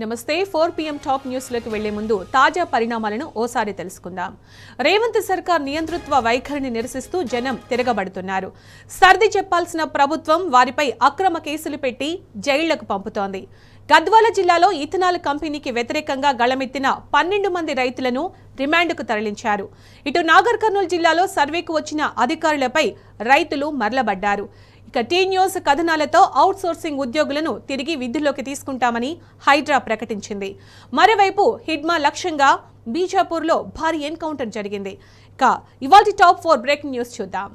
నమస్తే 4 PM top news లోకి వెళ్లే ముందు తాజా పరిణామాలను ఓసారి తెలుసుకుందాం. రేవంత్ సర్కార్ నియంతృత్వ వైఖరిని నిరసిస్తూ జనం తిరగబడుతున్నారు. సర్ది చెప్పాల్సిన ప్రభుత్వం వారిపై అక్రమ కేసులు పెట్టి జైళ్లకు పంపుతోంది. గద్వాల జిల్లాలో ఇథనాల్ కంపెనీకి వ్యతిరేకంగా గళమెత్తిన 12 మంది రైతులను రిమాండ్కు తరలించారు. ఇటు నాగర్ కర్నూలు జిల్లాలో సర్వేకు వచ్చిన అధికారులపై రైతులు మరలబడ్డారు. ఇక టీ న్యూస్ కథనాలతో అవుట్ సోర్సింగ్ ఉద్యోగులను తిరిగి విధుల్లోకి తీసుకుంటామని హైడ్రా ప్రకటించింది. మరోవైపు హిడ్మా లక్ష్యంగా బీజాపూర్లో భారీ ఎన్కౌంటర్ జరిగింది. ఇక ఇవాల్టి టాప్ 4 బ్రేకింగ్ న్యూస్ చూద్దాం.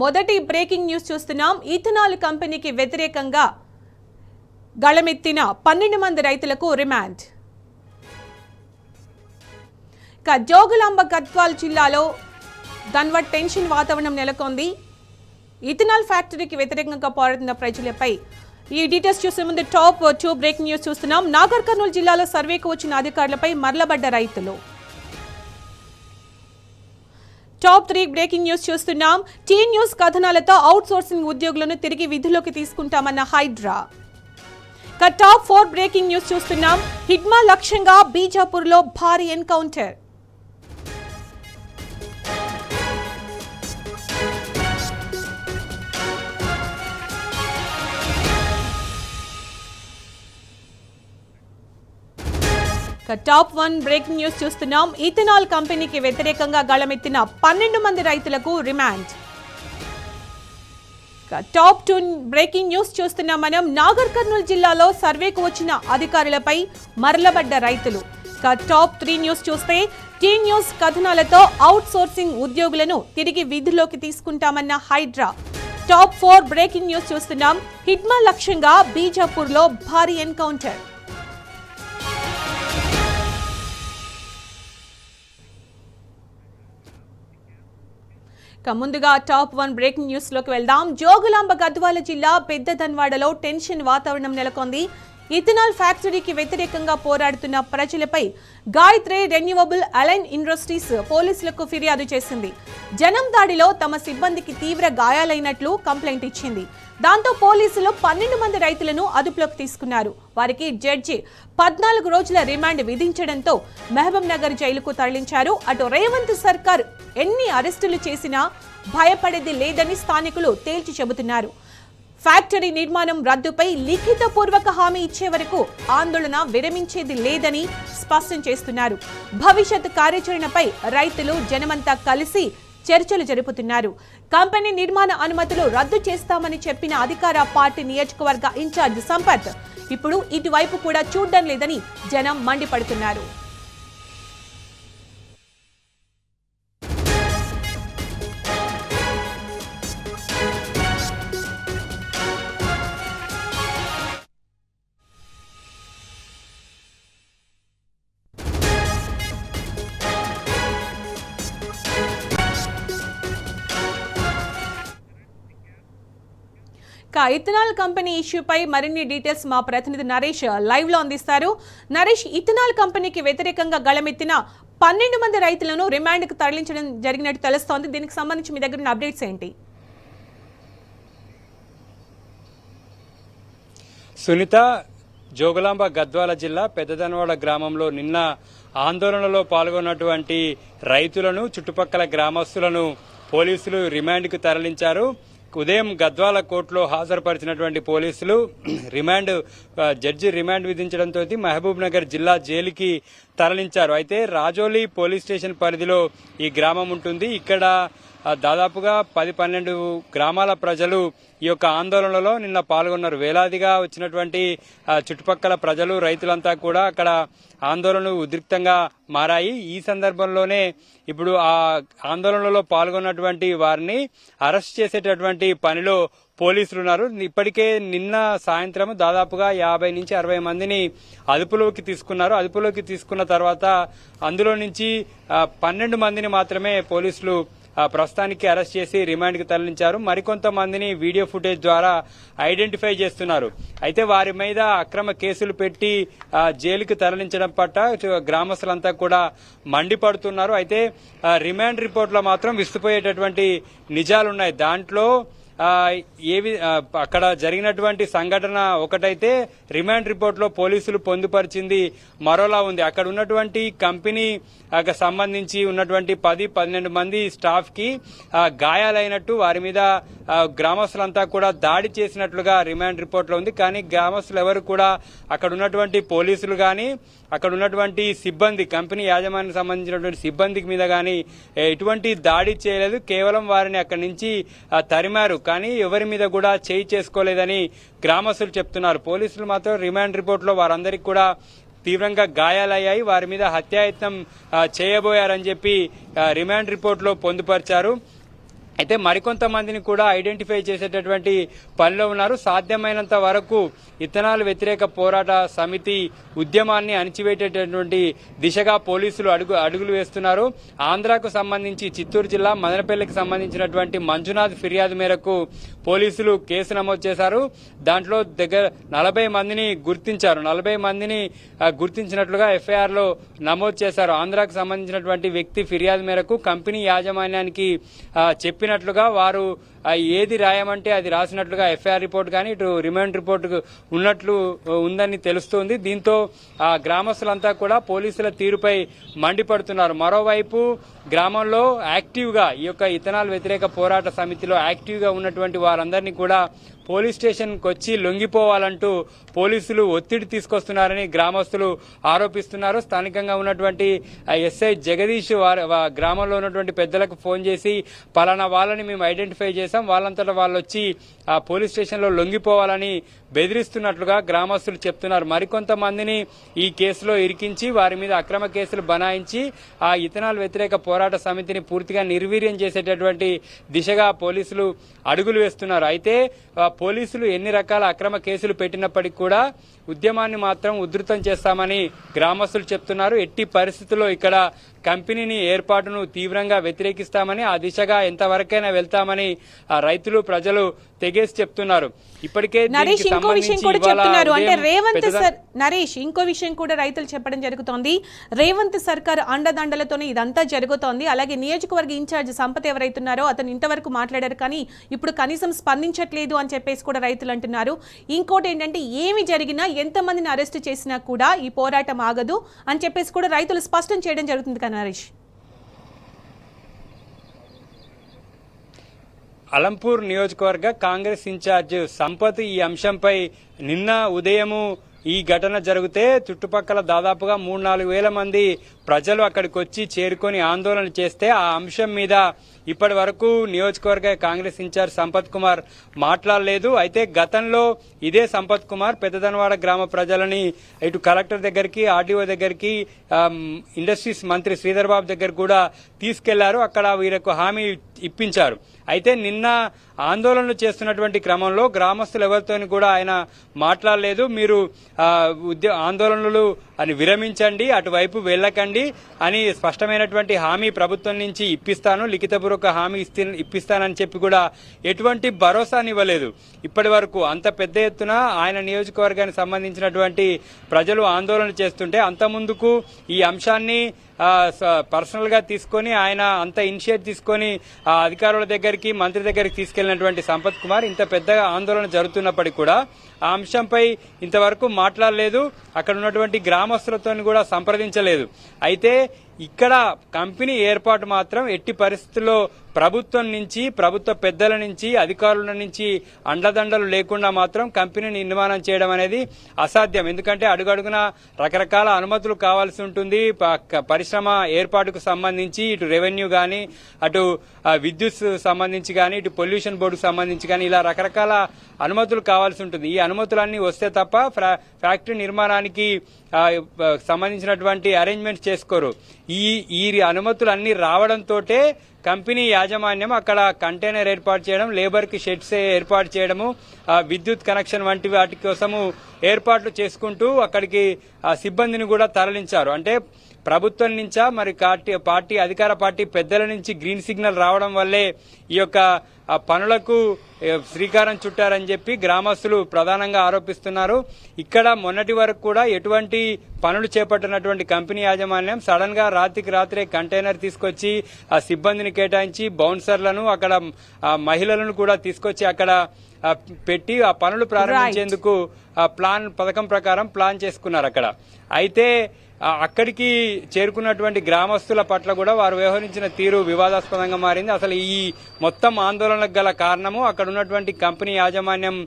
మొదటి బ్రేకింగ్ న్యూస్ చూస్తున్నాం. ఇథనాల్ కంపెనీకి వ్యతిరేకంగా గళమెత్తిన 12 మంది రైతులకు రిమాండ్. జోగులాంబ గద్వాల్ జిల్లాలో దన్వట్ టెన్షన్ వాతావరణం నెలకొంది. ఇథనాల్ ఫ్యాక్టరీకి వ్యతిరేకంగా పోరాడుతున్న ప్రజలపై ఈ డీటెయిల్స్ చూసే ముందు టాప్ 2 బ్రేకింగ్ న్యూస్ చూస్తున్నాం. నాగర్ కర్నూలు జిల్లాలో సర్వేకు వచ్చిన అధికారులపై మరలబడ్డ రైతులు. టాప్ 3 బ్రేకింగ్ న్యూస్ చూస్తున్నాం. టీ న్యూస్ కథనాలతో అవుట్ సోర్సింగ్ ఉద్యోగులను తిరిగి విధుల్లోకి తీసుకుంటామన్న హైడ్రా. టాప్ 4 బ్రేకింగ్ న్యూస్ చూస్తున్నాం. హిడ్మా లక్ష్యంగా బీజాపూర్లో భారీ ఎన్కౌంటర్. టాప్ 1 బ్రేకింగ్ న్యూస్ చూస్తున్నాం. ఇథనాల్ కంపెనీకి వ్యతిరేకంగా గళమెత్తిన 12 మంది రైతులకు రిమాండ్. టాప్ 2 బ్రేకింగ్ న్యూస్ చూస్తున్నాం మనం. నాగర్ కర్నూలు జిల్లాలో సర్వేకు వచ్చిన అధికారులపై మరలబడ్డ రైతులు. టాప్ 3 న్యూస్ చూస్తే టీ న్యూస్ కథనాలతో అవుట్ సోర్సింగ్ ఉద్యోగులను తిరిగి విధుల్లోకి తీసుకుంటామన్న హైడ్రా. టాప్ 4 బ్రేకింగ్ న్యూస్ చూస్తున్నాం. హిడ్మా లక్ష్యంగా బీజాపూర్లో భారీ ఎన్కౌంటర్. ముందుగా టాప్ 1 బ్రేకింగ్ న్యూస్ లోకి వెళ్దాం. జోగులాంబ గద్వాల జిల్లా పెద్దదన్వాడలో టెన్షన్ వాతావరణం నెలకొంది. ఇథనాల్ ఫ్యాక్టరీకి వ్యతిరేకంగా పోరాడుతున్న ప్రజలపై గాయత్రి రెన్యూవబుల్ అలైన్ ఇండస్ట్రీస్ పోలీసులకు ఫిర్యాదు చేసింది. జనం దాడిలో తమ సిబ్బందికి తీవ్ర గాయాలైనట్లు కంప్లైంట్ ఇచ్చింది. దాంతో పోలీసులు 12 మంది రైతులను అదుపులోకి తీసుకున్నారు. వారికి జడ్జి 14 రోజుల రిమాండ్ విధించడంతో మహబూబ్ నగర్ జైలుకు తరలించారు. అటు రేవంత్ సర్కార్ ఎన్ని అరెస్టులు చేసినా భయపడేది లేదని స్థానికులు తేల్చి చెబుతున్నారు. ఫ్యాక్టరీ నిర్మాణం రద్దుపై లిఖితపూర్వక హామీ ఇచ్చే వరకు ఆందోళన విరమించేది లేదని స్పష్టం చేస్తున్నారు. భవిష్యత్ కార్యాచరణపై రైతులు జనమంతా కలిసి చర్చలు జరుపుతున్నారు. కంపెనీ నిర్మాణ అనుమతులు రద్దు చేస్తామని చెప్పిన అధికార పార్టీ నియోజకవర్గ ఇన్ఛార్జ్ సంపత్ ఇప్పుడు ఇటువైపు కూడా చూడడం లేదని జనం మండిపడుతున్నారు. ఇథనాల్ కంపెనీ ఇష్యూపై మరిన్ని డీటెయిల్స్ మా ప్రతినిధి నరేష్ లైవ్ లో అందిస్తారు. నరేష్, ఇథనాల్ కంపెనీకి వ్యతిరేకంగా గళమెత్తిన 12 మంది రైతులను రిమాండ్ కు తరలించడం జరిగినట్టు తెలుస్తోంది. దీనికి సంబంధించి మీ దగ్గర ఉన్న అప్డేట్స్ ఏంటి? సునీత, జోగులాంబ గద్వాల జిల్లా పెద్దదన్వాడ గ్రామంలో నిన్న ఆందోళనలో పాల్గొన్నటువంటి రైతులను, చుట్టుపక్కల గ్రామస్తులను పోలీసులు రిమాండ్కు తరలించారు. ఉదయం గద్వాల కోర్టులో హాజరుపరిచినటువంటి పోలీసులు జడ్జి రిమాండ్ విధించడంతో మహబూబ్ నగర్ జిల్లా జైలుకి తరలించారు. అయితే రాజోలి పోలీస్ స్టేషన్ పరిధిలో ఈ గ్రామం ఉంటుంది. ఇక్కడ దాదాపుగా 10-12 గ్రామాల ప్రజలు ఈ యొక్క ఆందోళనలో నిన్న పాల్గొన్నారు. వేలాదిగా వచ్చినటువంటి చుట్టుపక్కల ప్రజలు, రైతులంతా కూడా అక్కడ ఆందోళనలు ఉద్రిక్తంగా మారాయి. ఈ సందర్భంలోనే ఇప్పుడు ఆ ఆందోళనలో పాల్గొన్నటువంటి వారిని అరెస్ట్ చేసేటటువంటి పనిలో పోలీసులు ఉన్నారు. ఇప్పటికే నిన్న సాయంత్రం దాదాపుగా 50 నుంచి 60 మందిని అదుపులోకి తీసుకున్నారు. అదుపులోకి తీసుకున్న తర్వాత అందులో నుంచి 12 మందిని మాత్రమే పోలీసులు ప్రస్తుతానికి అరెస్ట్ చేసి రిమాండ్కి తరలించారు. మరికొంతమందిని వీడియో ఫుటేజ్ ద్వారా ఐడెంటిఫై చేస్తున్నారు. అయితే వారి మీద అక్రమ కేసులు పెట్టి జైలుకి తరలించడం పట్ల గ్రామస్తులంతా కూడా మండిపడుతున్నారు. అయితే రిమాండ్ రిపోర్ట్లో మాత్రం విస్తుపోయేటటువంటి నిజాలున్నాయి. దాంట్లో అక్కడ జరిగినటువంటి సంఘటన ఒకటైతే రిమాండ్ రిపోర్ట్ లో పోలీసులు పొందుపరిచింది మరోలా ఉంది. అక్కడ ఉన్నటువంటి కంపెనీ సంబంధించి ఉన్నటువంటి 10-12 మంది స్టాఫ్ కి గాయాలైనట్టు, వారి మీద గ్రామస్తులంతా కూడా దాడి చేసినట్లుగా రిమాండ్ రిపోర్ట్ లో ఉంది. కానీ గ్రామస్తులు ఎవరు కూడా అక్కడ ఉన్నటువంటి పోలీసులు గాని అక్కడ ఉన్నటువంటి సిబ్బంది, కంపెనీ యాజమాన్యానికి సంబంధించినటువంటి సిబ్బందికి మీద గాని ఎటువంటి దాడి చేయలేదు. కేవలం వారిని అక్కడి నుంచి తరిమారు, కానీ ఎవరి మీద కూడా చేయి చేసుకోలేదని గ్రామస్తులు చెప్తున్నారు. పోలీసులు మాత్రం రిమాండ్ రిపోర్ట్ లో వారందరికీ కూడా తీవ్రంగా గాయాలయ్యాయి, వారి మీద హత్యాయత్నం చేయబోయారని చెప్పి రిమాండ్ రిపోర్ట్ లో పొందుపరిచారు. అయితే మరికొంతమందిని కూడా ఐడెంటిఫై చేసేటటువంటి పనిలో ఉన్నారు. సాధ్యమైనంత వరకు ఇథనాల్ వ్యతిరేక పోరాట సమితి ఉద్యమాన్ని అణిచివేటటువంటి దిశగా పోలీసులు అడుగులు వేస్తున్నారు. ఆంధ్రాకు సంబంధించి చిత్తూరు జిల్లా మదనపల్లికి సంబంధించినటువంటి మంజునాథ్ ఫిర్యాదు మేరకు పోలీసులు కేసు నమోదు చేశారు. దాంట్లో దగ్గర 40 మందిని గుర్తించారు. 40 మందిని గుర్తించినట్లుగా ఎఫ్ఐఆర్ లో నమోదు చేశారు. ఆంధ్రాకు సంబంధించినటువంటి వ్యక్తి ఫిర్యాదు మేరకు కంపెనీ యాజమాన్యానికి చెప్పినట్లుగా వారు ఏది రాయమంటే అది రాసినట్లుగా ఎఫ్ఐఆర్ రిపోర్ట్ కానీ ఇటు రిమాండ్ రిపోర్ట్ ఉన్నట్లు ఉందని తెలుస్తోంది. దీంతో గ్రామస్తులంతా కూడా పోలీసుల తీరుపై మండిపడుతున్నారు. మరోవైపు గ్రామంలో యాక్టివ్ గా ఈ యొక్క ఇథనాల్ వ్యతిరేక పోరాట సమితిలో యాక్టివ్ గా ఉన్నటువంటి వారందరినీ కూడా పోలీస్ స్టేషన్ కు వచ్చి లొంగిపోవాలంటూ పోలీసులు ఒత్తిడి తీసుకొస్తున్నారని గ్రామస్తులు ఆరోపిస్తున్నారు. స్థానికంగా ఉన్నటువంటి ఎస్ఐ జగదీష్ గ్రామంలో ఉన్నటువంటి పెద్దలకు ఫోన్ చేసి పలానా వాళ్ళని మేము ఐడెంటిఫై చేసాం, వాళ్ళంతటా వాళ్ళు వచ్చి ఆ పోలీస్ స్టేషన్ లో లొంగిపోవాలని బెదిరిస్తున్నట్లుగా గ్రామస్తులు చెప్తున్నారు. మరికొంతమందిని ఈ కేసులో ఇరికించి వారి మీద అక్రమ కేసులు బనాయించి ఆ ఇథనాల్ వ్యతిరేక పోరాట సమితిని పూర్తిగా నిర్వీర్యం చేసేటటువంటి దిశగా పోలీసులు అడుగులు వేస్తున్నారు. అయితే పోలీసులు ఎన్ని రకాల అక్రమ కేసులు పెట్టినప్పటికీ కూడా ఉద్యమాన్ని మాత్రం ఉధృతం చేస్తామని గ్రామస్తులు చెప్తున్నారు. ఎట్టి పరిస్థితుల్లో ఇక్కడ కంపెనీని ఏర్పాటును తీవ్రంగా వ్యతిరేకిస్తామని, ఆ దిశగా ఎంతవరకైనా వెళ్తామని రైతులు ప్రజలు తెగేసి చెప్తున్నారు. ఇప్పటికే నరేష్ ఇంకో విషయం కూడా చెప్తున్నారు. అంటే నరేష్ ఇంకో విషయం కూడా రైతులు చెప్పడం జరుగుతోంది. రేవంత్ సర్కార్ అండదండలతోనే ఇదంతా జరుగుతోంది. అలాగే నియోజకవర్గ ఇన్ఛార్జ్ సంపత్ ఎవరైతున్నారో అతను ఇంతవరకు మాట్లాడారు, కానీ ఇప్పుడు కనీసం స్పందించట్లేదు అని చెప్పేసి కూడా రైతులు అంటున్నారు. ఇంకోటి ఏంటంటే ఏమి జరిగినా ఎంతమందిని అరెస్టు చేసినా కూడా ఈ పోరాటం ఆగదు అని చెప్పేసి కూడా రైతులు స్పష్టం చేయడం జరుగుతుంది కదా నరేష్. అలంపూర్ నియోజకవర్గ కాంగ్రెస్ ఇన్ఛార్జ్ సంపత్ ఈ అంశంపై నిన్న ఉదయము ఈ ఘటన జరిగితే చుట్టుపక్కల దాదాపుగా 3-4 వేల మంది ప్రజలు అక్కడికి వచ్చి చేరుకొని ఆందోళన చేస్తే ఆ అంశం మీద ఇప్పటి వరకు నియోజకవర్గ కాంగ్రెస్ ఇన్ఛార్జ్ సంపత్ కుమార్ మాట్లాడలేదు. అయితే గతంలో ఇదే సంపత్ కుమార్ పెద్దదనవాడ గ్రామ ప్రజలని ఇటు కలెక్టర్ దగ్గరికి, ఆర్డీఓ దగ్గరికి, ఇండస్ట్రీస్ మంత్రి శ్రీధర్ బాబు దగ్గర కూడా తీసుకెళ్లారు. అక్కడ వీరికి హామీ ఇప్పించారు. అయితే నిన్న ఆందోళనలు చేస్తున్నటువంటి క్రమంలో గ్రామస్తులు ఎవరితో కూడా ఆయన మాట్లాడలేదు. మీరు ఆందోళనలు అని విరమించండి, అటువైపు వెళ్ళకండి అని స్పష్టమైనటువంటి హామీ ప్రభుత్వం నుంచి ఇప్పిస్తాను, లిఖితపూర్వక హామీ ఇప్పిస్తానని చెప్పి కూడా ఎటువంటి భరోసానివ్వలేదు ఇప్పటి వరకు. అంత పెద్ద ఎత్తున ఆయన నియోజకవర్గానికి సంబంధించినటువంటి ప్రజలు ఆందోళన చేస్తుంటే అంత ముందుకు ఈ అంశాన్ని పర్సనల్ గా తీసుకొని ఆయన అంత ఇనిషియేట్ తీసుకొని అధికారుల దగ్గరికి, మంత్రి దగ్గరికి తీసుకెళ్లినటువంటి సంపత్ కుమార్ ఇంత పెద్దగా ఆందోళన జరుగుతున్నప్పటికీ కూడా ఆ అంశంపై ఇంతవరకు మాట్లాడలేదు. అక్కడ ఉన్నటువంటి గ్రామస్తులతో కూడా సంప్రదించలేదు. అయితే ఇక్కడ కంపెనీ ఏర్పాటు మాత్రం ఎట్టి పరిస్థితుల్లో ప్రభుత్వం నుంచి, ప్రభుత్వ పెద్దల నుంచి, అధికారుల నుంచి అండదండలు లేకుండా మాత్రం కంపెనీని నిర్మాణం చేయడం అనేది అసాధ్యం. ఎందుకంటే అడుగడుగున రకరకాల అనుమతులు కావాల్సి ఉంటుంది. పరిశ్రమ ఏర్పాటుకు సంబంధించి ఇటు రెవెన్యూ గాని, అటు విద్యుత్ సంబంధించి గాని, ఇటు పొల్యూషన్ బోర్డుకు సంబంధించి గాని ఇలా రకరకాల అనుమతులు కావాల్సి ఉంటుంది. ఈ అనుమతులన్నీ వస్తే తప్ప ఫ్యాక్టరీ నిర్మాణానికి సంబంధించినటువంటి అరేంజ్మెంట్స్ చేసుకోరు. ఈ అనుమతులన్నీ రావడంతో కంపెనీ యాజమాన్యం అక్కడ కంటైనర్ ఏర్పాటు చేయడం, లేబర్ కి షెడ్స్ ఏర్పాటు చేయడము, విద్యుత్ కనెక్షన్ వంటి వాటి కోసము ఏర్పాట్లు చేసుకుంటూ అక్కడికి సిబ్బందిని కూడా తరలించారు. అంటే ప్రభుత్వం నుంచా మరి పార్టీ అధికార పార్టీ పెద్దల నుంచి గ్రీన్ సిగ్నల్ రావడం వల్లే ఈ యొక్క పనులకు శ్రీకారం చుట్టారని చెప్పి గ్రామస్తులు ప్రధానంగా ఆరోపిస్తున్నారు. ఇక్కడ మొన్నటి వరకు కూడా ఎటువంటి పనులు చేపట్టినటువంటి కంపెనీ యాజమాన్యం సడన్ గా రాత్రికి రాత్రే కంటైనర్ తీసుకొచ్చి ఆ సిబ్బందిని కేటాయించి బౌన్సర్లను అక్కడ మహిళలను కూడా తీసుకొచ్చి అక్కడ పెట్టి ఆ పనులు ప్రారంభించేందుకు పథకం ప్రకారం ప్లాన్ చేసుకున్నారు అక్కడ. అయితే అక్కడికి చేరుకున్నటువంటి గ్రామస్తుల పట్ల కూడా వారు వ్యవహరించిన తీరు వివాదాస్పదంగా మారింది. అసలు ఈ మొత్తం ఆందోళనకు గల కారణము అక్కడ ఉన్నటువంటి కంపెనీ యాజమాన్యం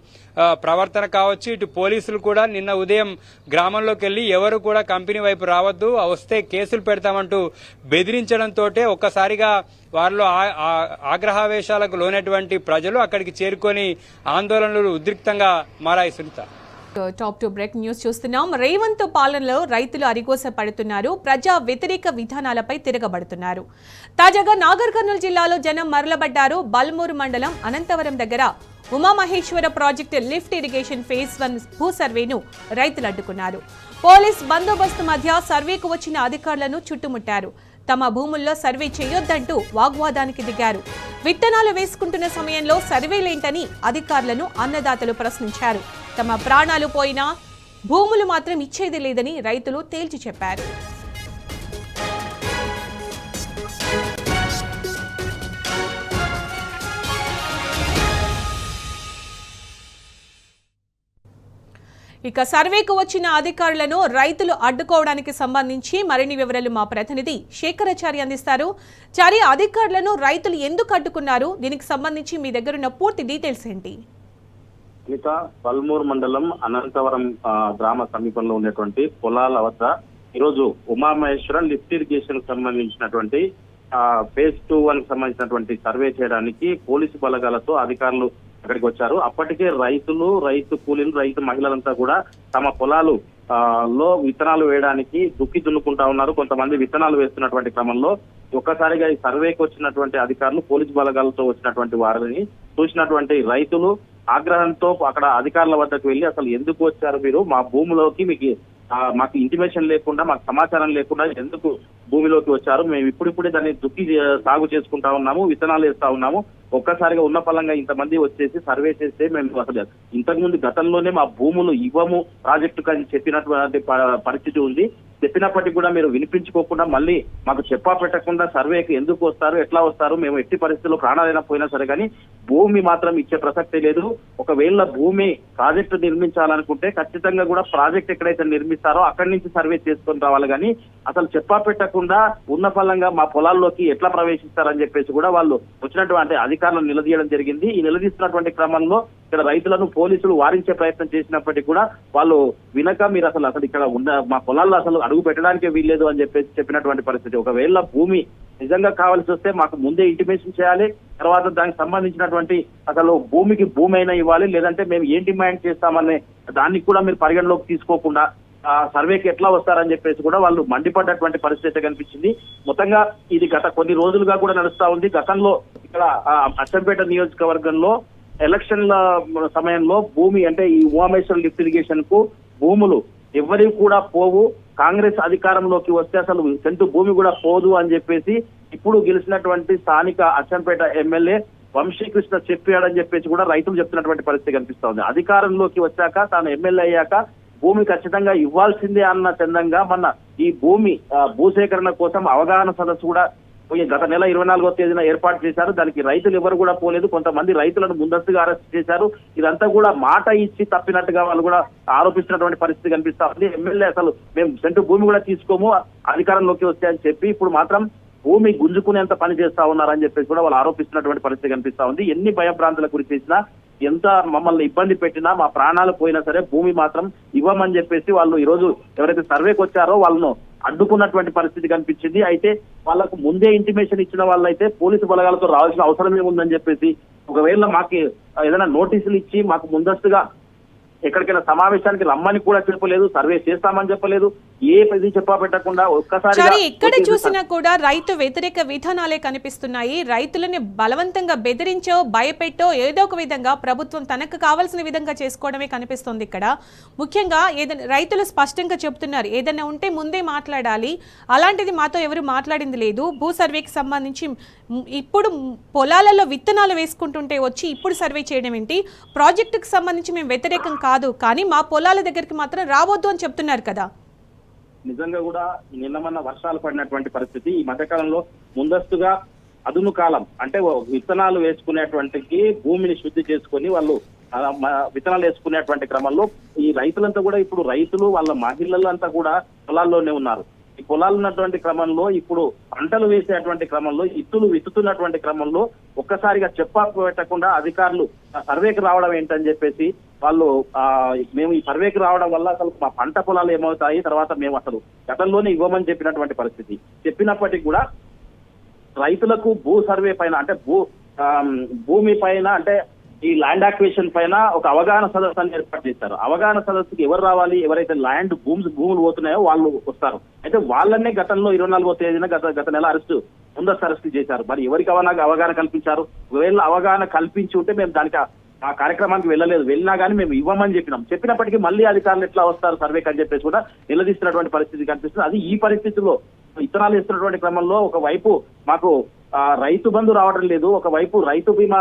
ప్రవర్తన కావచ్చు. ఇటు పోలీసులు కూడా నిన్న ఉదయం గ్రామంలోకి వెళ్లి ఎవరు కూడా కంపెనీ వైపు రావద్దు, వస్తే కేసులు పెడతామంటూ బెదిరించడంతో ఒక్కసారిగా వారిలో ఆగ్రహావేశాలకు లోనటువంటి ప్రజలు అక్కడికి చేరుకొని ఆందోళనలు ఉద్రిక్తంగా మారాయి. Sunitha, top to break news చూస్తున్నాం. రేవంత్ పాలనలో రైతులు అరిగోస పడుతున్నారు, ప్రజా వ్యతిరేక విధానాలపై తిరగబడుతున్నారు. తాజాగా నాగర్ కర్నూలు జిల్లాలో జనం మరలబడ్డారు. బల్మూరు మండలం అనంతవరం దగ్గర Umamaheshwara project lift irrigation phase 1 భూ సర్వేను రైతులు అడ్డుకున్నారు. పోలీస్ బందోబస్తు మధ్య సర్వేకు వచ్చిన అధికారులను చుట్టుముట్టారు. తమ భూముల్లో సర్వే చేయొద్దంటూ వాగ్వాదానికి దిగారు. విత్తనాలు వేసుకుంటున్న సమయంలో సర్వేలేంటని అధికారులను అన్నదాతలు ప్రశ్నించారు. తమ ప్రాణాలు పోయినా భూములు మాత్రం ఇచ్చేది లేదని రైతులు తేల్చి చెప్పారు. ఇక సర్వేకు వచ్చిన అధికారులను రైతులు అడ్డుకోవడానికి సంబంధించి మరిన్ని వివరాలు మా ప్రతినిధి శేఖరాచారి అందిస్తారు. చారి, అధికారులను రైతులు ఎందుకు అడ్డుకున్నారు? దీనికి సంబంధించి మీ దగ్గరున్న పూర్తి డీటెయిల్స్ ఏంటి? పల్మూరు మండలం అనంతవరం గ్రామ సమీపంలో ఉన్నటువంటి పొలాల వద్ద ఈరోజు ఉమామహేశ్వర లిఫ్ట్ ఇరిగేషన్ సంబంధించినటువంటి ఫేజ్ 2 సంబంధించినటువంటి సర్వే చేయడానికి పోలీసు బలగాలతో అధికారులు అక్కడికి వచ్చారు. అప్పటికే రైతులు, రైతు కూలీలు, రైతు మహిళలంతా కూడా తమ పొలాలు లో విత్తనాలు వేయడానికి దున్నుకుంటా ఉన్నారు. కొంతమంది విత్తనాలు వేస్తున్నటువంటి క్రమంలో ఒక్కసారిగా ఈ సర్వేకి వచ్చినటువంటి అధికారులు, పోలీసు బలగాలతో వచ్చినటువంటి వారిని చూసినటువంటి రైతులు ఆగ్రహంతో అక్కడ అధికారుల వద్దకు వెళ్లి, అసలు ఎందుకు వచ్చారు మీరు మా భూమిలోకి, మాకు ఇంటిమేషన్ లేకుండా, మాకు సమాచారం లేకుండా ఎందుకు భూమిలోకి వచ్చారు? మేము ఇప్పుడిప్పుడే దాన్ని దుక్కి సాగు చేసుకుంటా ఉన్నాము, విత్తనాలు వేస్తా ఉన్నాము. ఒక్కసారిగా ఉన్న పలంగా ఇంతమంది వచ్చేసి సర్వే చేస్తే మేము అసలు ఇంతకుముందు గతంలోనే మా భూములు ఇవ్వము ప్రాజెక్టుకు అని చెప్పినటువంటి పరిస్థితి ఉంది. చెప్పినప్పటికీ కూడా మీరు వినిపించుకోకుండా మళ్ళీ మాకు చెప్పా పెట్టకుండా సర్వేకి ఎందుకు వస్తారు, ఎట్లా వస్తారు? మేము ఎట్టి పరిస్థితుల్లో ప్రాణాలైనా పోయినా సరే కానీ భూమి మాత్రం ఇచ్చే ప్రసక్తే లేదు. ఒకవేళ భూమి ప్రాజెక్టు నిర్మించాలనుకుంటే ఖచ్చితంగా కూడా ప్రాజెక్ట్ ఎక్కడైతే నిర్మిస్తారో అక్కడి నుంచి సర్వే చేసుకొని రావాలి. కానీ అసలు చెప్పా పెట్టకుండా ఉన్న ఫలంగా మా పొలాల్లోకి ఎట్లా ప్రవేశిస్తారని చెప్పేసి కూడా వాళ్ళు వచ్చినటువంటి అధికారులను నిలదీయడం జరిగింది. ఈ నిలదీస్తున్నటువంటి క్రమంలో ఇక్కడ రైతులను పోలీసులు వారించే ప్రయత్నం చేసినప్పటికీ కూడా వాళ్ళు వినక, మీరు అసలు ఇక్కడ ఉన్న మా పొలాల్లో అసలు అడుగు పెట్టడానికే వీల్లేదు అని చెప్పేసి చెప్పినటువంటి పరిస్థితి. ఒకవేళ భూమి నిజంగా కావాల్సి వస్తే మాకు ముందే ఇంటిమేషన్ చేయాలి, తర్వాత దానికి సంబంధించినటువంటి అసలు భూమికి భూమి అయినా ఇవ్వాలి, లేదంటే మేము ఏం డిమాండ్ చేస్తామనే దాన్ని కూడా మీరు పరిగణలోకి తీసుకోకుండా సర్వేకి ఎట్లా వస్తారని చెప్పేసి కూడా వాళ్ళు మండిపడ్డటువంటి పరిస్థితి కనిపించింది. మొత్తంగా ఇది గత కొన్ని రోజులుగా కూడా నడుస్తా ఉంది. గతంలో ఇక్కడ అచ్చంపేట నియోజకవర్గంలో ఎలక్షన్ల సమయంలో భూమి అంటే ఈ ఉమామహేశ్వర లిఫ్ట్ ఇరిగేషన్ కు భూములు ఎవరికి కూడా పోవు, కాంగ్రెస్ అధికారంలోకి వస్తే అసలు సెంటు భూమి కూడా పోదు అని చెప్పేసి ఇప్పుడు గెలిచినటువంటి స్థానిక అచ్చంపేట ఎమ్మెల్యే వంశీకృష్ణ చెప్పాడని చెప్పేసి కూడా రైతులు చెప్తున్నటువంటి పరిస్థితి కనిపిస్తా ఉంది. అధికారంలోకి వచ్చాక, తాను ఎమ్మెల్యే అయ్యాక భూమి ఖచ్చితంగా ఇవ్వాల్సిందే అన్న చందంగా మొన్న ఈ భూసేకరణ కోసం అవగాహన సదస్సు కూడా గత నెల 24వ తేదీన ఏర్పాటు చేశారు. దానికి రైతులు ఎవరు కూడా పోలేదు. కొంతమంది రైతులను ముందస్తుగా అరెస్ట్ చేశారు. ఇదంతా కూడా మాట ఇచ్చి తప్పినట్టుగా వాళ్ళు కూడా ఆరోపిస్తున్నటువంటి పరిస్థితి కనిపిస్తా ఉంది. ఎమ్మెల్యే అసలు మేము సెంటు భూమి కూడా తీసుకోము అధికారంలోకి వస్తే అని చెప్పి ఇప్పుడు మాత్రం భూమి గుంజుకునేంత పని చేస్తా ఉన్నారని చెప్పేసి కూడా వాళ్ళు ఆరోపిస్తున్నటువంటి పరిస్థితి కనిపిస్తా ఉంది. ఎన్ని భయభ్రాంతులకు గురి చేసినా, ఎంత మమ్మల్ని ఇబ్బంది పెట్టినా, మా ప్రాణాలు పోయినా సరే భూమి మాత్రం ఇవ్వమని చెప్పేసి వాళ్ళు ఈ రోజు ఎవరైతే సర్వేకి వచ్చారో వాళ్ళను అడ్డుకున్నటువంటి పరిస్థితి కనిపించింది. అయితే వాళ్ళకు ముందే ఇంటిమేషన్ ఇచ్చిన వాళ్ళైతే పోలీసు బలగాలతో రావాల్సిన అవసరం ఏముందని చెప్పేసి, ఒకవేళ మాకు ఏదైనా నోటీసులు ఇచ్చి మాకు ముందస్తుగా ఎక్కడికైనా సమావేశానికి రమ్మని కూడా చెప్పలేదు, సర్వే చేస్తామని చెప్పలేదు, ఏ పది చెప్పా పెట్టకుండా సరే ఎక్కడ చూసినా కూడా రైతు వ్యతిరేక విధానాలే కనిపిస్తున్నాయి. రైతులని బలవంతంగా బెదిరించో భయపెట్టో ఏదో ఒక విధంగా ప్రభుత్వం తనకు కావాల్సిన విధంగా చేసుకోవడమే కనిపిస్తుంది. ఇక్కడ ముఖ్యంగా ఏదైనా రైతులు స్పష్టంగా చెబుతున్నారు, ఏదైనా ఉంటే ముందే మాట్లాడాలి, అలాంటిది మాతో ఎవరు మాట్లాడింది లేదు. భూ సర్వేకి సంబంధించి ఇప్పుడు పొలాలలో విత్తనాలు వేసుకుంటుంటే వచ్చి ఇప్పుడు సర్వే చేయడం ఏంటి? ప్రాజెక్టుకు సంబంధించి మేము వ్యతిరేకం కాదు, కానీ మా పొలాల దగ్గరికి మాత్రం రావద్దు అని చెప్తున్నారు కదా. నిజంగా కూడా నిన్న మొన్న వర్షాలు పడినటువంటి పరిస్థితి, ఈ మధ్యకాలంలో ముందస్తుగా అదును కాలం అంటే విత్తనాలు వేసుకునేటువంటి భూమిని శుద్ధి చేసుకుని వాళ్ళు విత్తనాలు వేసుకునేటువంటి క్రమంలో ఈ రైతులంతా కూడా ఇప్పుడు రైతులు వాళ్ళ మహిళలంతా కూడా పొలాల్లోనే ఉన్నారు. ఈ పొలాలు ఉన్నటువంటి క్రమంలో ఇప్పుడు పంటలు వేసేటువంటి క్రమంలో ఇత్తులు విత్తుతున్నటువంటి క్రమంలో ఒక్కసారిగా పెట్టకుండా అధికారులు సర్వేకి రావడం ఏంటని చెప్పేసి వాళ్ళు మేము ఈ సర్వేకి రావడం వల్ల అసలు మా పంట పొలాలు ఏమవుతాయి, తర్వాత మేము అసలు గతంలోనే ఇవ్వమని చెప్పినటువంటి పరిస్థితి. చెప్పినప్పటికీ కూడా రైతులకు భూ సర్వే పైన అంటే భూమి పైన అంటే ఈ ల్యాండ్ అక్విజిషన్ పైన ఒక అవగాహన సదస్సు ఏర్పాటు చేస్తారు. అవగాహన సదస్సుకి ఎవరు రావాలి? ఎవరైతే ల్యాండ్ భూములు పోతున్నాయో వాళ్ళు వస్తారు. అయితే వాళ్ళనే గతంలో 24వ తేదీన గత నెల ముందస్తు అరెస్టు చేశారు. మరి ఎవరికి అవగాహన కల్పించారు? ఒకవేళ అవగాహన కల్పించి ఉంటే మేము దానికి ఆ కార్యక్రమానికి వెళ్ళలేదు, వెళ్ళినా కానీ మేము ఇవ్వమని చెప్పినప్పటికీ మళ్ళీ అధికారులు ఎట్లా వస్తారు సర్వేకి అని చెప్పేసి కూడా నిలదీస్తున్నటువంటి పరిస్థితి కనిపిస్తుంది. అది ఈ పరిస్థితుల్లో విత్తనాలు ఇస్తున్నటువంటి క్రమంలో ఒకవైపు మాకు రైతు బంధు రావడం లేదు, ఒకవైపు రైతు బీమా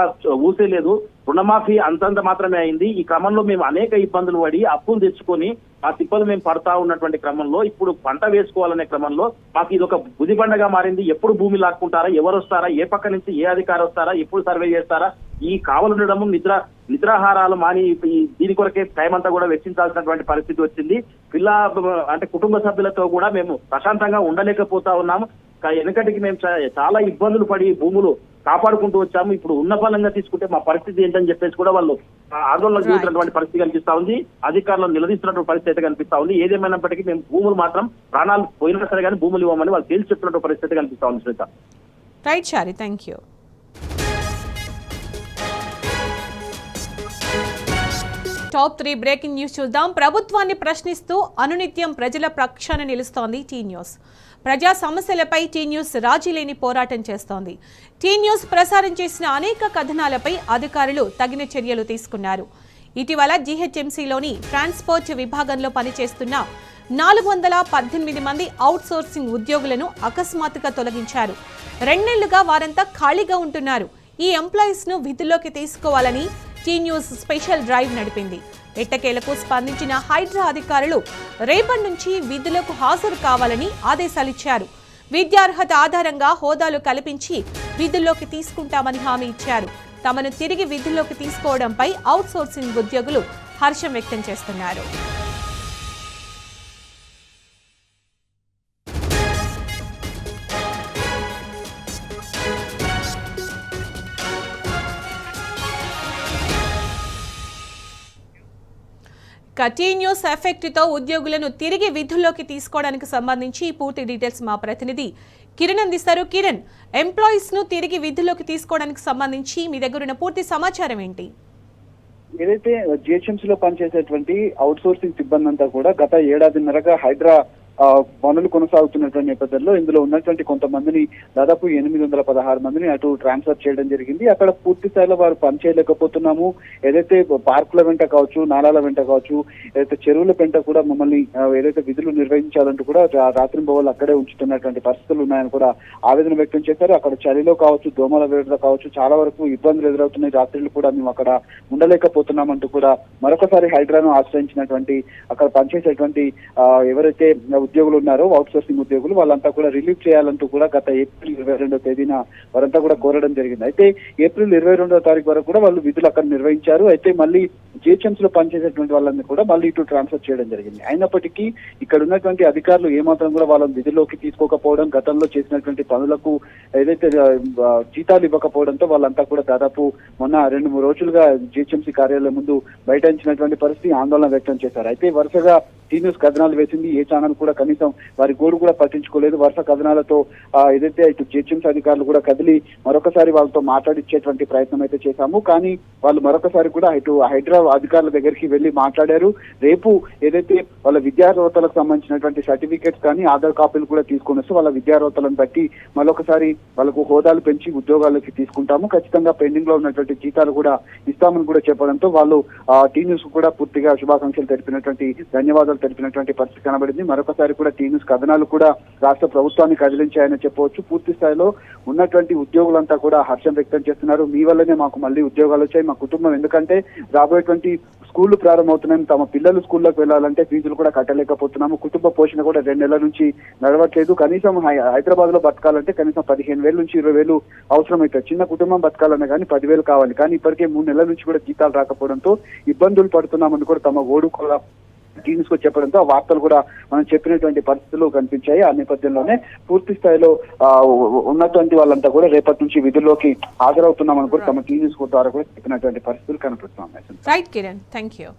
ఊసే లేదు, రుణమాఫీ అంతంత మాత్రమే అయింది. ఈ క్రమంలో మేము అనేక ఇబ్బందులు పడి అప్పులు తెచ్చుకొని ఆ తిప్పలు మేము పడతా ఉన్నటువంటి క్రమంలో ఇప్పుడు పంట వేసుకోవాలనే క్రమంలో మాకు ఇది ఒక బుదిబండగా మారింది. ఎప్పుడు భూమి లాక్కుంటారా, ఎవరు వస్తారా, ఏ పక్క నుంచి ఏ అధికారి వస్తారా, ఎప్పుడు సర్వే చేస్తారా, ఈ కావలుండడము నిద్రాహారాలు మాని దీని కొరకే టైం అంతా కూడా వెచ్చించాల్సినటువంటి పరిస్థితి వచ్చింది. అంటే కుటుంబ సభ్యులతో కూడా మేము ప్రశాంతంగా ఉండలేకపోతా ఉన్నాము. వెనకటికి మేము చాలా ఇబ్బందులు పడి భూములు కాపాడుకుంటూ వచ్చాము. ఇప్పుడు ఉన్న ఫలంగా తీసుకుంటే మా పరిస్థితి ఏంటని చెప్పేసి కూడా వాళ్ళు ఆందోళన చేస్తున్నటువంటి పరిస్థితి కనిపిస్తా ఉంది. అధికారులను నిలదీస్తున్నటువంటి పరిస్థితి అయితే కనిపిస్తా ఉంది. ఏదేమైనప్పటికీ మేము భూములు మాత్రం ప్రాణాలు పోయినా సరే కానీ భూములు ఇవ్వమని వాళ్ళు తేల్చి చెప్తున్నటువంటి పరిస్థితి కనిపిస్తా ఉంది. Sreetha, right sorry, thank you. Top 3 breaking news చూద్దాం. ప్రభుత్వాన్ని ప్రశ్నిస్తూ అనునిత్యం ప్రజల పక్షాన నిలుస్తోంది టీ న్యూస్. ప్రజా సమస్యలపై టీ న్యూస్ రాజీ లేని పోరాటం చేస్తోంది. టీ న్యూస్ ప్రసారం చేసిన అనేక కథనాలపై అధికారులు తగిన చర్యలు తీసుకున్నారు. ఇటీవల జీహెచ్ఎంసీలోని ట్రాన్స్పోర్ట్ విభాగంలో పనిచేస్తున్న 418 మంది అవుట్ సోర్సింగ్ ఉద్యోగులను అకస్మాత్తుగా తొలగించారు. 2 నెలలుగా వారంతా ఖాళీగా ఉంటున్నారు. ఈ ఎంప్లాయీస్ ను విధుల్లోకి తీసుకోవాలని టీ న్యూస్ స్పెషల్ డ్రైవ్ నడిపింది. ఎట్టకేలకు స్పందించిన హైడ్రా అధికారులు రేపటి నుంచి విధులకు హాజరు కావాలని ఆదేశాలిచ్చారు. విద్యార్హత ఆధారంగా హోదాలు కల్పించి విధుల్లోకి తీసుకుంటామని హామీ ఇచ్చారు. తమను తిరిగి విధుల్లోకి తీసుకోవడంపై అవుట్ సోర్సింగ్ ఉద్యోగులు హర్షం వ్యక్తం చేస్తున్నారు. టీ న్యూస్ ఎఫెక్ట్ తో ఉద్యోగులను తిరిగి విధుల్లోకి తీసుకోవడానికి సంబంధించి పూర్తి డీటెయిల్స్ మా ప్రతినిధి కిరణ్ అందిస్తారు. కిరణ్, ఎంప్లాయీస్ ను తిరిగి విధుల్లోకి తీసుకోవడానికి సంబంధించి మీ దగ్గర ఉన్న పూర్తి సమాచారం ఏంటి? ఏదైతే జిహెచ్ఎంసీ లో పనిచేసేటువంటి అవుట్ సోర్సింగ్ సిబ్బంది అంతా కూడా గత ఏడాదిన్నరగా హైడ్రా పనులు కొనసాగుతున్నటువంటి నేపథ్యంలో ఇందులో ఉన్నటువంటి కొంతమందిని దాదాపు 816 మందిని అటు ట్రాన్స్ఫర్ చేయడం జరిగింది. అక్కడ పూర్తి స్థాయిలో వారు పనిచేయలేకపోతున్నాము, ఏదైతే పార్కుల వెంట కావచ్చు, నాలాల వెంట కావచ్చు, ఏదైతే చెరువుల వెంట కూడా మమ్మల్ని ఏదైతే విధులు నిర్వహించాలంటూ కూడా రాత్రింబవళ్ళు అక్కడే ఉంచుతున్నటువంటి పరిస్థితులు ఉన్నాయని కూడా ఆవేదన వ్యక్తం చేశారు. అక్కడ చలిలో కావచ్చు, దోమల వేడిలో కావచ్చు చాలా వరకు ఇబ్బందులు ఎదురవుతున్నాయి. రాత్రులు కూడా మేము అక్కడ ఉండలేకపోతున్నామంటూ కూడా మరొకసారి హైడ్రాను ఆశ్రయించినటువంటి అక్కడ పనిచేసేటువంటి ఎవరైతే ఉద్యోగులు ఉన్నారో అవుట్ సోర్సింగ్ ఉద్యోగులు వాళ్ళంతా కూడా రిలీవ్ చేయాలంటూ కూడా గత ఏప్రిల్ 22వ తేదీన వారంతా కూడా కోరడం జరిగింది. అయితే ఏప్రిల్ 22వ తారీఖు వరకు కూడా వాళ్ళు విధులు అక్కడ నిర్వహించారు. అయితే మళ్ళీ జిహెచ్ఎంసీ లో పనిచేసేటువంటి వాళ్ళని కూడా మళ్ళీ ఇటు ట్రాన్స్ఫర్ చేయడం జరిగింది. అయినప్పటికీ ఇక్కడ ఉన్నటువంటి అధికారులు ఏమాత్రం కూడా వాళ్ళని విధుల్లోకి తీసుకోకపోవడం, గతంలో చేసినటువంటి పనులకు ఏదైతే జీతాలు ఇవ్వకపోవడంతో వాళ్ళంతా కూడా దాదాపు మొన్న 2-3 రోజులుగా జిహెచ్ఎంసీ కార్యాలయం ముందు బైఠాయించినటువంటి పరిస్థితి, ఆందోళన వ్యక్తం చేశారు. అయితే వరుసగా టీ న్యూస్ కథనాలు వేసింది. ఏ ఛానల్ కూడా కనీసం వారి గోడు కూడా పట్టించుకోలేదు. వరుస కథనాలతో ఏదైతే ఇటు జిహెచ్ఎంసీ అధికారులు కూడా కదిలి మరొకసారి వాళ్ళతో మాట్లాడించేటువంటి ప్రయత్నం అయితే చేశాము. కానీ వాళ్ళు మరొకసారి కూడా ఇటు హైదరాబాద్ అధికారుల దగ్గరికి వెళ్లి మాట్లాడారు. రేపు ఏదైతే వాళ్ళ విద్యార్హతలకు సంబంధించినటువంటి సర్టిఫికేట్స్ కానీ ఆధార్ కాపీలు కూడా తీసుకొని వస్తే వాళ్ళ విద్యార్హతలను బట్టి మరొకసారి వాళ్ళకు హోదాలు పెంచి ఉద్యోగాలకి తీసుకుంటాము, ఖచ్చితంగా పెండింగ్ లో ఉన్నటువంటి జీతాలు కూడా ఇస్తామని కూడా చెప్పడంతో వాళ్ళు టీ న్యూస్ కూడా పూర్తిగా శుభాకాంక్షలు తెలిపినటువంటి ధన్యవాదాలు తెలిపినటువంటి పరిస్థితి కనబడింది. మరొకసారి కూడా టీ న్యూస్ కథనాలు కూడా రాష్ట్ర ప్రభుత్వాన్ని కదిలించాయని చెప్పవచ్చు. పూర్తి స్థాయిలో ఉన్నటువంటి ఉద్యోగులంతా కూడా హర్షం వ్యక్తం చేస్తున్నారు. మీ వల్లనే మాకు మళ్ళీ ఉద్యోగాలు వచ్చాయి, మా కుటుంబం ఎందుకంటే రాబోయేటువంటి స్కూళ్లు ప్రారంభమవుతున్నాయి, తమ పిల్లలు స్కూల్లోకి వెళ్లాలంటే ఫీజులు కూడా కట్టలేకపోతున్నాము, కుటుంబ పోషణ కూడా 2 నెలల నుంచి నడవట్లేదు, కనీసం హైదరాబాద్ లో బతకాలంటే కనీసం 15,000 నుంచి 20,000 అవసరమవుతాయి. చిన్న కుటుంబం బతకాలన్నా కానీ 10,000 కావాలి, కానీ ఇప్పటికే 3 నెలల నుంచి కూడా జీతాలు రాకపోవడంతో ఇబ్బందులు పడుతున్నామని కూడా తమ ఓడు కూడా టీమ్స్ కు చెప్పడంతో ఆ వార్తలు కూడా మనం చెప్పినటువంటి పరిస్థితులు కనిపించాయి. ఆ నేపథ్యంలోనే పూర్తి స్థాయిలో ఉన్నటువంటి వాళ్ళంతా కూడా రేపటి నుంచి విధుల్లోకి హాజరవుతున్నామని కూడా తమ టీమ్స్ ద్వారా కూడా చెప్పినటువంటి పరిస్థితులు కనిపిస్తున్నాయి. Right Kiran, thank you.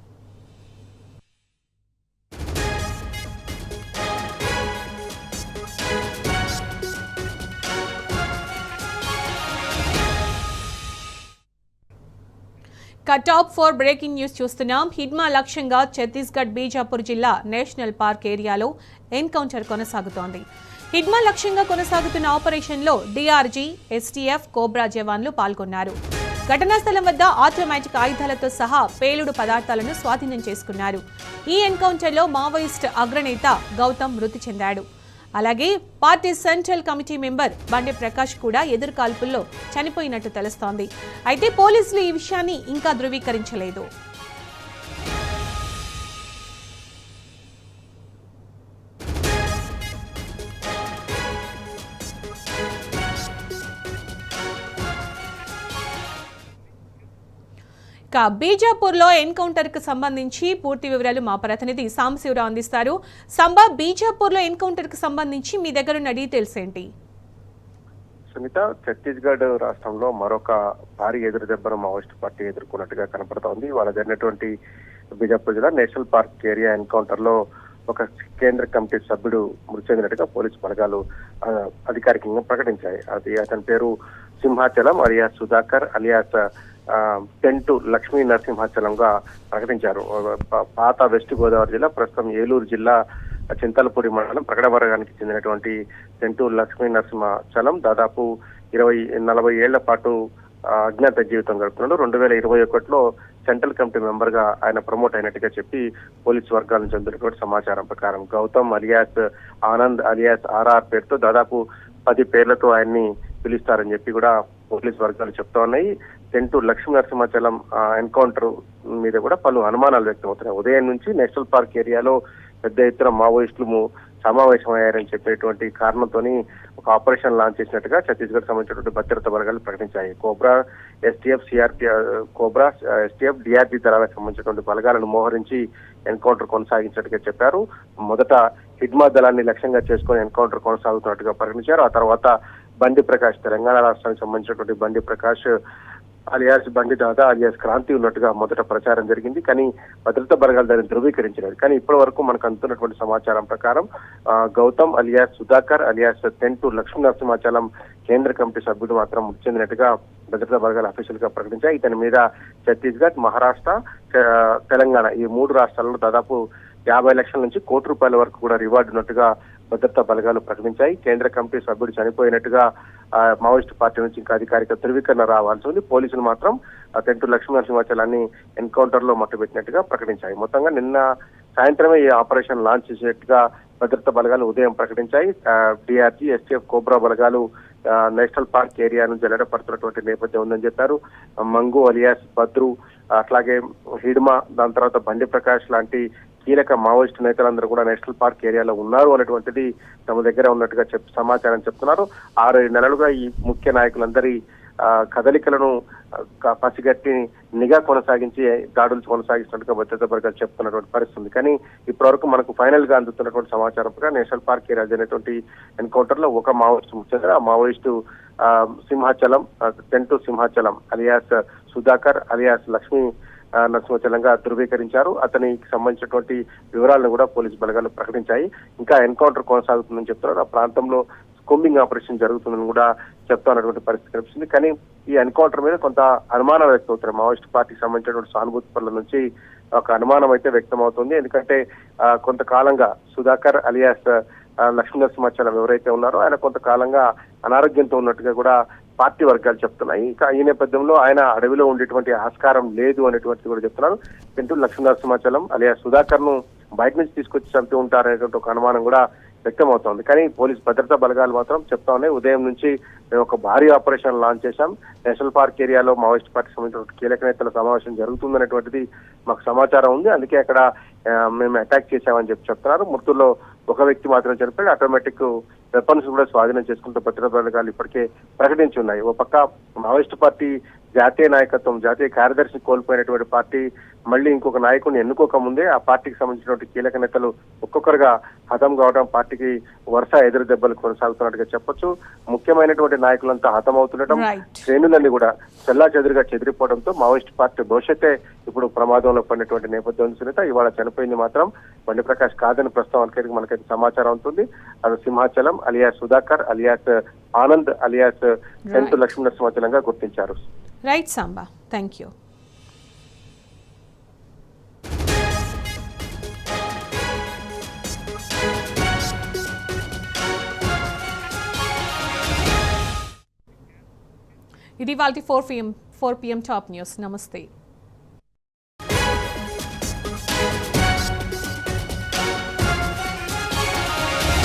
Top 4 breaking news చూస్తున్నాం. హిడ్మా లక్ష్యంగా ఛత్తీస్గఢ్ బీజాపూర్ జిల్లా నేషనల్ పార్క్ ఏరియాలో ఎన్కౌంటర్ కొనసాగుతోంది. హిడ్మా లక్ష్యంగా కొనసాగుతున్న ఆపరేషన్లో డీఆర్జీ, ఎస్టీఎఫ్, కోబ్రా జవాన్లు పాల్గొన్నారు. ఘటనా స్థలం వద్ద ఆటోమేటిక్ ఆయుధాలతో సహా పేలుడు పదార్థాలను స్వాధీనం చేసుకున్నారు. ఈ ఎన్కౌంటర్లో మావోయిస్ట్ అగ్రనేత గౌతమ్ మృతి చెందాడు. అలాగే పార్టీ సెంట్రల్ కమిటీ మెంబర్ బండి ప్రకాష్ కూడా ఎదురుకాల్పుల్లో చనిపోయినట్టు తెలుస్తోంది. అయితే పోలీసులు ఈ విషయాన్ని ఇంకా ధృవీకరించలేదు. బీజాపూర్లో ఎన్కౌంటర్ కు సంబంధించి పూర్తి వివరాలు మా ప్రతినిధి సాంబశివరావు అందిస్తారు. సంబా, బీజాపూర్లో ఎన్కౌంటర్ కు సంబంధించి మీ దగ్గర ఉన్న డీటెయిల్స్ ఏంటి? సునీత, ఛత్తీస్గఢ్ రాష్ట్రంలో మరొక భారీ ఎదురు దెబ్బను మావోయిస్ట్ పార్టీ ఎదుర్కొన్నట్టుగా కనపడుతోంది. వాళ్ళ జరిగినటువంటి బీజాపూర్ జిల్లా నేషనల్ పార్క్ ఏరియా ఎన్కౌంటర్ లో ఒక కేంద్ర కమిటీ సభ్యుడు మృతి చెందినట్టుగా పోలీసు బలగాలు అధికారికంగా ప్రకటించాయి. అతని పేరు Simhachalam alias Sudhakar alias tent Lakshmi నరసింహాచలంగా ప్రకటించారు. పాత వెస్ట్ గోదావరి జిల్లా, ప్రస్తుతం ఏలూరు జిల్లా చింతలపూడి మండలం ప్రకట వర్గానికి చెందినటువంటి టెంటు లక్ష్మీ నరసింహాచలం దాదాపు 40 ఏళ్ల పాటు అజ్ఞాత జీవితం గడుపుతున్నాడు. 2021లో సెంట్రల్ కమిటీ మెంబర్ గా ఆయన ప్రమోట్ అయినట్టుగా చెప్పి పోలీసు వర్గాల నుంచి అందుతున్నటువంటి సమాచారం ప్రకారం Gautam alias Anand alias RR పేరుతో దాదాపు 10 పేర్లతో ఆయన్ని పిలుస్తారని చెప్పి కూడా పోలీసు వర్గాలు చెప్తా ఉన్నాయి. టెంటు లక్ష్మీ నరసింహాచలం ఎన్కౌంటర్ మీద కూడా పలు అనుమానాలు వ్యక్తమవుతున్నాయి. ఉదయం నుంచి నేషనల్ పార్క్ ఏరియాలో పెద్ద ఎత్తున మావోయిస్టులు సమావేశమయ్యారని చెప్పేటువంటి కారణంతో ఒక ఆపరేషన్ లాంచ్ చేసినట్టుగా ఛత్తీస్గఢ్ సంబంధించినటువంటి భద్రతా బలగాలు ప్రకటించాయి. కోబ్రా, ఎస్టీఎఫ్, డిఆర్జీ దళాలకు సంబంధించినటువంటి బలగాలను మోహరించి ఎన్కౌంటర్ కొనసాగించినట్టుగా చెప్పారు. మొదట హిడ్మా దళాన్ని లక్ష్యంగా చేసుకుని ఎన్కౌంటర్ కొనసాగుతున్నట్టుగా ప్రకటించారు. ఆ తర్వాత బండి ప్రకాష్, తెలంగాణ రాష్ట్రానికి సంబంధించినటువంటి బండి ప్రకాష్ అలియాస్ బండి దాదా అలియాస్ క్రాంతి ఉన్నట్టుగా మొదట ప్రచారం జరిగింది. కానీ భద్రతా బలగాలు దాన్ని ధృవీకరించలేదు. కానీ ఇప్పటి వరకు మనకు అందుతున్నటువంటి సమాచారం ప్రకారం Gautam alias Sudhakar alias tent Lakshmi Narasimhachalam కేంద్ర కమిటీ సభ్యుడు మాత్రం మృతి చెందినట్టుగా భద్రతా బలగాలు అఫీషియల్ గా ప్రకటించాయి. ఇతని మీద ఛత్తీస్గఢ్, మహారాష్ట్ర, తెలంగాణ ఈ 3 రాష్ట్రాల్లో దాదాపు 50 లక్షల నుంచి ₹1 కోటి వరకు కూడా రివార్డు ఉన్నట్టుగా భద్రతా బలగాలు ప్రకటించాయి. కేంద్ర కమిటీ సభ్యుడు చనిపోయినట్టుగా మావోయిస్టు పార్టీ నుంచి ఇంకా అధికారిక ధృవీకరణ రావాల్సి ఉంది. పోలీసులు మాత్రం టెంటు లక్ష్మీ నరసింహాచలాన్ని ఎన్కౌంటర్ లో మట్టుబెట్టినట్టుగా ప్రకటించాయి. మొత్తంగా నిన్న సాయంత్రమే ఈ ఆపరేషన్ లాంచ్ చేసినట్టుగా భద్రతా బలగాలు ఉదయం ప్రకటించాయి. డిఆర్జీ, ఎస్టీఎఫ్, కోబ్రా బలగాలు నేషనల్ పార్క్ ఏరియాను జల్లెడపడుతున్నటువంటి నేపథ్యం ఉందని చెప్పారు. మంగు అలియాస్ బద్రు, అట్లాగే హిడ్మా, దాని తర్వాత బండి ప్రకాష్ లాంటి కీలక మావోయిస్టు నేతలందరూ కూడా నేషనల్ పార్క్ ఏరియాలో ఉన్నారు అనేటువంటిది తమ దగ్గర ఉన్నట్టుగా సమాచారం చెప్తున్నారు. 6 నెలలుగా ఈ ముఖ్య నాయకులందరి కదలికలను పసిగట్టి నిఘా కొనసాగించి దాడులు కొనసాగిస్తున్నట్టుగా భద్రతా బలగాలు చెప్తున్నటువంటి పరిస్థితి ఉంది. కానీ ఇప్పటి వరకు మనకు ఫైనల్ గా అందుతున్నటువంటి సమాచారం ప్రకారం నేషనల్ పార్క్ ఏరియా జరిగినటువంటి ఎన్కౌంటర్ లో ఒక మావోయిస్టు ముఖ్యంగా ఆ మావోయిస్టు సింహాచలం, టెంటు సింహాచలం అలియాస్ సుధాకర్ అలియాస్ లక్ష్మీ నరసింహాచలంగా ధృవీకరించారు. అతనికి సంబంధించినటువంటి వివరాలను కూడా పోలీసు బలగాలు ప్రకటించాయి. ఇంకా ఎన్కౌంటర్ కొనసాగుతుందని చెప్తున్నారు. ఆ ప్రాంతంలో స్కోంబింగ్ ఆపరేషన్ జరుగుతుందని కూడా చెప్తున్నటువంటి పరిస్థితి కనిపిస్తుంది. కానీ ఈ ఎన్కౌంటర్ మీద కొంత అనుమానం వ్యక్తం అవుతున్నాయి. మావోయిస్ట్ పార్టీకి సంబంధించినటువంటి సానుభూతి పనుల నుంచి ఒక అనుమానం అయితే వ్యక్తం అవుతుంది. ఎందుకంటే కొంతకాలంగా సుధాకర్ అలియాస్ లక్ష్మీనరసింహాచలం ఎవరైతే ఉన్నారో ఆయన కొంతకాలంగా అనారోగ్యంతో ఉన్నట్టుగా కూడా పార్టీ వర్గాలు చెప్తున్నాయి. ఇంకా ఈ నేపథ్యంలో ఆయన అడవిలో ఉండేటువంటి ఆస్కారం లేదు అనేటువంటిది కూడా చెప్తున్నారు. లక్ష్మీనరసింహాచలం అలియాస్ సుధాకర్ ను బయట నుంచి తీసుకొచ్చి చంపి ఉంటారనేటువంటి ఒక అనుమానం కూడా వ్యక్తం అవుతోంది. కానీ పోలీస్ భద్రతా బలగాలు మాత్రం చెప్తా ఉన్నాయి, ఉదయం నుంచి మేము ఒక భారీ ఆపరేషన్ లాంచ్ చేశాం. నేషనల్ పార్క్ ఏరియాలో మావోయిస్ట్ పార్టీకి సంబంధించిన కీలక నేతల సమావేశం జరుగుతుందనేటువంటిది మాకు సమాచారం ఉంది. అందుకే అక్కడ మేము అటాక్ చేశామని చెప్తున్నారు. మృతుల్లో ఒక వ్యక్తి మాత్రం చనిపోయి ఆటోమేటిక్ వెపన్స్ కూడా స్వాధీనం చేసుకుంటూ భద్రతా బలగాలు ఇప్పటికే ప్రకటించి ఉన్నాయి. ఓ పక్క మావోయిస్ట్ పార్టీ జాతీయ నాయకత్వం, జాతీయ కార్యదర్శిని కోల్పోయినటువంటి పార్టీ మళ్ళీ ఇంకొక నాయకుడిని ఎన్నుకోక ముందే ఆ పార్టీకి సంబంధించినటువంటి కీలక నేతలు ఒక్కొక్కరుగా హతం కావడం పార్టీకి వరుస ఎదురు దెబ్బలు కొనసాగుతున్నట్టుగా చెప్పొచ్చు. ముఖ్యమైనటువంటి నాయకులంతా హతమవుతుండటం, శ్రేణులన్నీ కూడా చెల్లా చెదురుగా చెదిరిపోవడంతో మావోయిస్ట్ పార్టీ భవిష్యత్తే ఇప్పుడు ప్రమాదంలో పడినటువంటి నేపథ్యం సునీత. ఇవాళ చనిపోయింది మాత్రం బండి ప్రకాష్ కాదని ప్రస్తుతం మనకైతే సమాచారం అవుతుంది. అది Simhachalam alias Sudhakar alias Anand alias సెంటు లక్ష్మీనరసింహాచలంగా గుర్తించారు. Right Samba, thank you. ఇది వాళ్ళ 4 PM టాప్ న్యూస్. నమస్తే.